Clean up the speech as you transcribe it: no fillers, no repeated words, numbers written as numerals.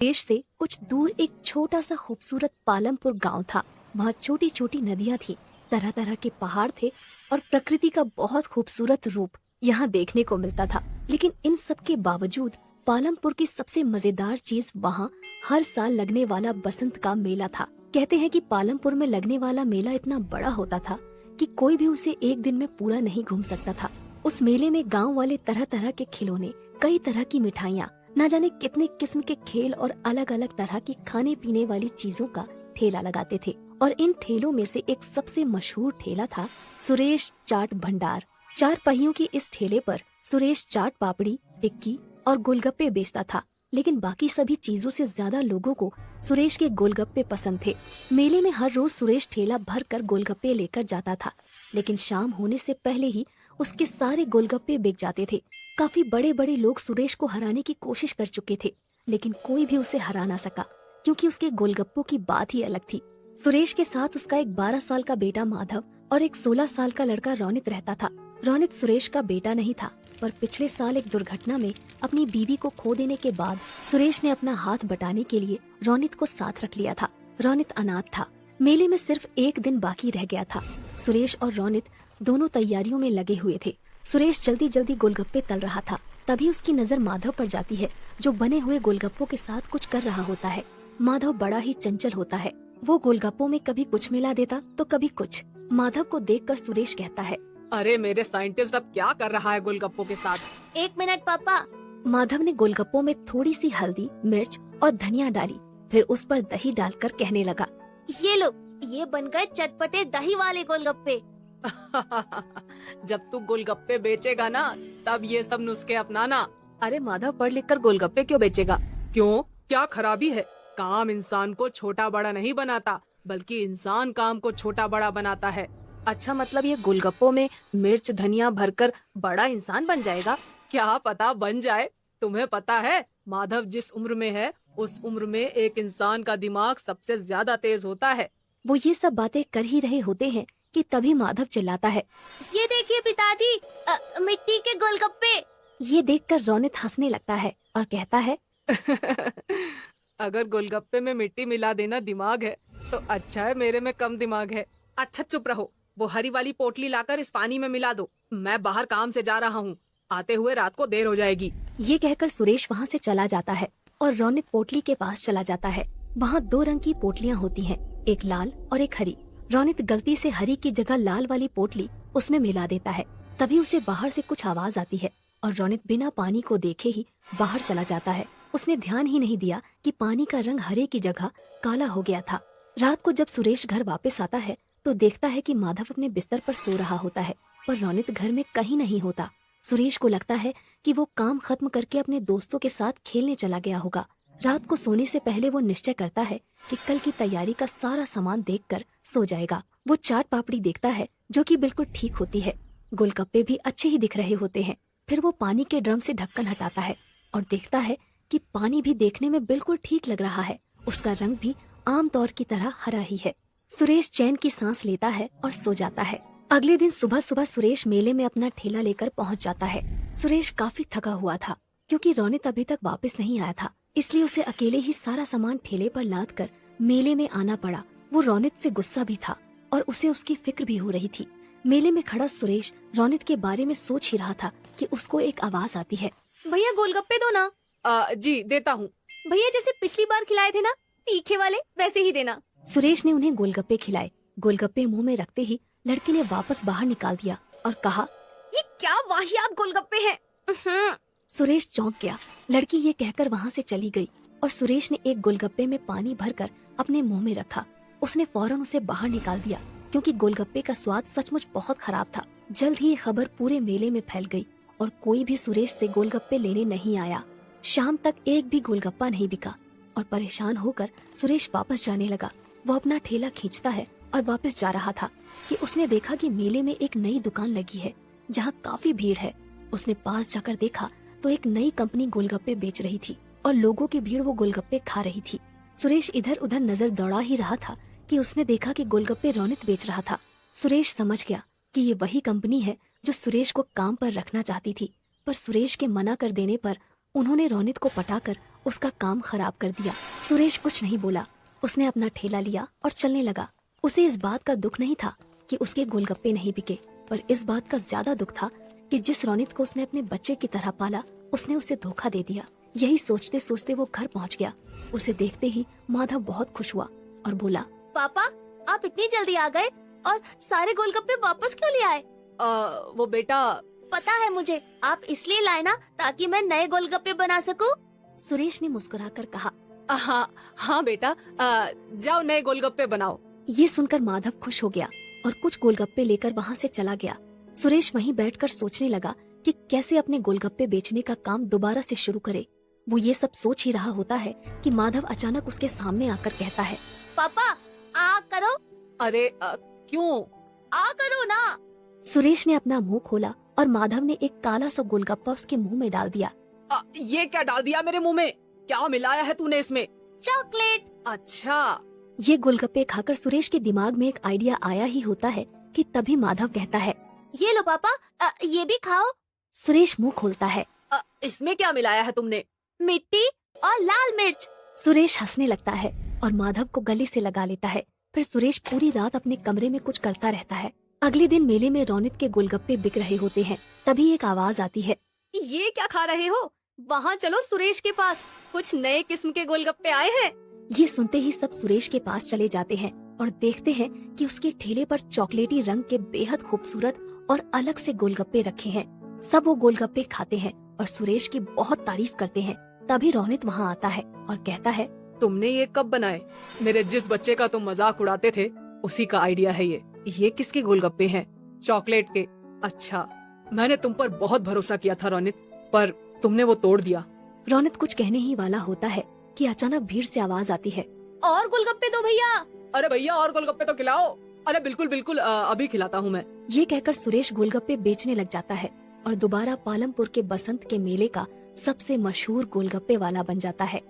देश से कुछ दूर एक छोटा सा खूबसूरत पालमपुर गांव था। वहाँ छोटी छोटी नदियाँ थी, तरह तरह के पहाड़ थे और प्रकृति का बहुत खूबसूरत रूप यहाँ देखने को मिलता था। लेकिन इन सब के बावजूद पालमपुर की सबसे मजेदार चीज वहाँ हर साल लगने वाला बसंत का मेला था। कहते हैं कि पालमपुर में लगने वाला मेला इतना बड़ा होता था कि कोई भी उसे एक दिन में पूरा नहीं घूम सकता था। उस मेले में गांव वाले तरह तरह के खिलौने, कई तरह की मिठाइयाँ, न जाने कितने किस्म के खेल और अलग अलग तरह की खाने पीने वाली चीजों का ठेला लगाते थे। और इन ठेलों में से एक सबसे मशहूर ठेला था सुरेश चाट भंडार। 4 पहियों की इस ठेले पर सुरेश चाट पापड़ी, टिक्की और गोलगप्पे बेचता था। लेकिन बाकी सभी चीजों से ज्यादा लोगों को सुरेश के गोलगप्पे पसंद थे। मेले में हर रोज सुरेश ठेला भर कर गोलगप्पे लेकर जाता था, लेकिन शाम होने से पहले ही उसके सारे गोलगप्पे बिक जाते थे। काफी बड़े बड़े लोग सुरेश को हराने की कोशिश कर चुके थे, लेकिन कोई भी उसे हरा ना सका, क्योंकि उसके गोलगप्पों की बात ही अलग थी। सुरेश के साथ उसका एक 12 साल का बेटा माधव और एक 16 साल का लड़का रोनित रहता था। रोनित सुरेश का बेटा नहीं था, पर पिछले साल एक दुर्घटना में अपनी बीवी को खो देने के बाद सुरेश ने अपना हाथ बटाने के लिए रोनित को साथ रख लिया था। रोनित अनाथ था। मेले में सिर्फ एक दिन बाकी रह गया था। सुरेश और रोनित दोनों तैयारियों में लगे हुए थे। सुरेश जल्दी जल्दी गोलगप्पे तल रहा था, तभी उसकी नजर माधव पर जाती है, जो बने हुए गोलगप्पों के साथ कुछ कर रहा होता है। माधव बड़ा ही चंचल होता है। वो गोलगप्पों में कभी कुछ मिला देता तो कभी कुछ। माधव को देखकर सुरेश कहता है, अरे मेरे साइंटिस्ट अब क्या कर रहा है गोलगप्पों के साथ? 1 मिनट पापा। माधव ने गोलगप्पों में थोड़ी सी हल्दी, मिर्च और धनिया डाली, फिर उस पर दही डालकर कहने लगा, ये लो, ये बन गए चटपटे दही वाले गोलगप्पे। जब तू गोलगप्पे बेचेगा ना, तब ये सब नुस्खे अपनाना। अरे माधव पढ़ लिख कर गोलगप्पे क्यों बेचेगा? क्यों, क्या खराबी है? काम इंसान को छोटा बड़ा नहीं बनाता, बल्कि इंसान काम को छोटा बड़ा बनाता है। अच्छा, मतलब ये गोलगप्पों में मिर्च धनिया भरकर बड़ा इंसान बन जाएगा? क्या पता बन जाए। तुम्हें पता है माधव जिस उम्र में है, उस उम्र में एक इंसान का दिमाग सबसे ज्यादा तेज होता है। वो ये सब बातें कर ही रहे होते हैं कि तभी माधव चिल्लाता है, ये देखिए पिताजी, मिट्टी के गोलगप्पे। ये देखकर रोनित हंसने लगता है और कहता है, अगर गोलगप्पे में मिट्टी मिला देना दिमाग है, तो अच्छा है मेरे में कम दिमाग है। अच्छा चुप रहो, वो हरी वाली पोटली लाकर इस पानी में मिला दो। मैं बाहर काम से जा रहा हूँ, आते हुए रात को देर हो जाएगी। ये कहकर सुरेश वहाँ से चला जाता है और रोनित पोटली के पास चला जाता है। वहाँ 2 रंग की पोटलियाँ होती हैं, एक लाल और एक हरी। रोनित गलती से हरी की जगह लाल वाली पोटली उसमें मिला देता है। तभी उसे बाहर से कुछ आवाज आती है और रोनित बिना पानी को देखे ही बाहर चला जाता है। उसने ध्यान ही नहीं दिया कि पानी का रंग हरे की जगह काला हो गया था। रात को जब सुरेश घर वापस आता है तो देखता है कि माधव अपने बिस्तर पर सो रहा होता है, पर रोनित घर में कहीं नहीं होता। सुरेश को लगता है कि वो काम खत्म करके अपने दोस्तों के साथ खेलने चला गया होगा। रात को सोने से पहले वो निश्चय करता है कि कल की तैयारी का सारा सामान देखकर सो जाएगा। वो चाट पापड़ी देखता है, जो कि बिल्कुल ठीक होती है। गोलगप्पे भी अच्छे ही दिख रहे होते हैं। फिर वो पानी के ड्रम से ढक्कन हटाता है और देखता है कि पानी भी देखने में बिल्कुल ठीक लग रहा है। उसका रंग भी आम तौर की तरह हरा ही है। सुरेश चैन की सांस लेता है और सो जाता है। अगले दिन सुबह सुबह सुरेश मेले में अपना ठेला लेकर पहुंच जाता है। सुरेश काफी थका हुआ था, क्योंकि रोनित अभी तक वापस नहीं आया था, इसलिए उसे अकेले ही सारा सामान ठेले पर लाद कर मेले में आना पड़ा। वो रोनित से गुस्सा भी था और उसे उसकी फिक्र भी हो रही थी। मेले में खड़ा सुरेश रोनित के बारे में सोच ही रहा था कि उसको एक आवाज आती है, भैया गोलगप्पे दो ना। जी देता हूँ। भैया जैसे पिछली बार खिलाए थे ना, तीखे वाले, वैसे ही देना। सुरेश ने उन्हें गोलगप्पे खिलाए। गोलगप्पे मुंह में रखते ही लड़की ने वापस बाहर निकाल दिया और कहा, ये क्या वाहियात गोलगप्पे हैं। सुरेश चौंक गया। लड़की ये कहकर वहाँ से चली गई और सुरेश ने एक गोलगप्पे में पानी भरकर अपने मुंह में रखा। उसने फौरन उसे बाहर निकाल दिया, क्योंकि गोलगप्पे का स्वाद सचमुच बहुत खराब था। जल्द ही ये खबर पूरे मेले में फैल गई और कोई भी सुरेश से गोलगप्पे लेने नहीं आया। शाम तक एक भी गोलगप्पा नहीं बिका और परेशान होकर सुरेश वापस जाने लगा। वो अपना ठेला खींचता है और वापस जा रहा था कि उसने देखा कि मेले में एक नई दुकान लगी है, जहाँ काफी भीड़ है। उसने पास जाकर देखा तो एक नई कंपनी गोलगप्पे बेच रही थी और लोगों की भीड़ वो गोलगप्पे खा रही थी। सुरेश इधर उधर नजर दौड़ा ही रहा था कि उसने देखा कि गोलगप्पे रोनित बेच रहा था। सुरेश समझ गया कि ये वही कंपनी है जो सुरेश को काम पर रखना चाहती थी, पर सुरेश के मना कर देने पर उन्होंने रोनित को पटाकर उसका काम खराब कर दिया। सुरेश कुछ नहीं बोला, उसने अपना ठेला लिया और चलने लगा। उसे इस बात का दुख नहीं था कि उसके गोलगप्पे नहीं बिके, पर इस बात का ज्यादा दुख था कि जिस रोनित को उसने अपने बच्चे की तरह पाला, उसने उसे धोखा दे दिया। यही सोचते सोचते वो घर पहुंच गया। उसे देखते ही माधव बहुत खुश हुआ और बोला, पापा, आप इतनी जल्दी आ गए और सारे गोलगप्पे वापस क्यों ले आए? वो बेटा, पता है मुझे, आप इसलिए लाए ना ताकि मैं नए गोलगप्पे बना सकूं। सुरेश ने मुस्कुराकर कहा। हाँ हाँ बेटा, जाओ नए गोलगप्पे बनाओ। ये सुनकर माधव खुश हो गया और कुछ गोलगप्पे लेकर वहाँ से चला गया। सुरेश वहीं बैठकर सोचने लगा कि कैसे अपने गोलगप्पे बेचने का काम दोबारा से शुरू करे। वो ये सब सोच ही रहा होता है कि माधव अचानक उसके सामने आकर कहता है, पापा, आ करो। अरे क्यों? आ करो ना। सुरेश ने अपना मुंह खोला और माधव ने एक काला सा गोलगप्पा उसके मुंह में डाल दिया। ये क्या डाल दिया मेरे मुंह में? क्या मिलाया है तूने इसमें? चॉकलेट। अच्छा। ये गोलगप्पे खाकर सुरेश के दिमाग में एक आइडिया आया ही होता है कि तभी माधव कहता है, ये लो पापा, ये भी खाओ। सुरेश मुंह खोलता है, इसमें क्या मिलाया है तुमने? मिट्टी और लाल मिर्च। सुरेश हंसने लगता है और माधव को गले से लगा लेता है। फिर सुरेश पूरी रात अपने कमरे में कुछ करता रहता है। अगले दिन मेले में रौनित के गोलगप्पे बिक रहे होते हैं। तभी एक आवाज आती है, ये क्या खा रहे हो? वहाँ चलो सुरेश के पास, कुछ नए किस्म के गोलगप्पे आए हैं। ये सुनते ही सब सुरेश के पास चले जाते हैं और देखते हैं कि उसके ठेले पर चॉकलेटी रंग के बेहद खूबसूरत और अलग से गोलगप्पे रखे हैं। सब वो गोलगप्पे खाते हैं और सुरेश की बहुत तारीफ करते हैं। तभी रौनित वहाँ आता है और कहता है, तुमने ये कब बनाए? मेरे जिस बच्चे का तुम मजाक उड़ाते थे उसी का आइडिया है ये। ये किसके गोलगप्पे हैं? चॉकलेट के। अच्छा, मैंने तुम पर बहुत भरोसा किया था रौनित, पर तुमने वो तोड़ दिया। रौनित कुछ कहने ही वाला होता है कि अचानक भीड़ से आवाज आती है, और गोलगप्पे दो भैया। अरे भैया, और गोलगप्पे तो खिलाओ। अरे बिल्कुल बिल्कुल, अभी खिलाता हूँ मैं। ये कहकर सुरेश गोलगप्पे बेचने लग जाता है और दोबारा पालमपुर के बसंत के मेले का सबसे मशहूर गोलगप्पे वाला बन जाता है।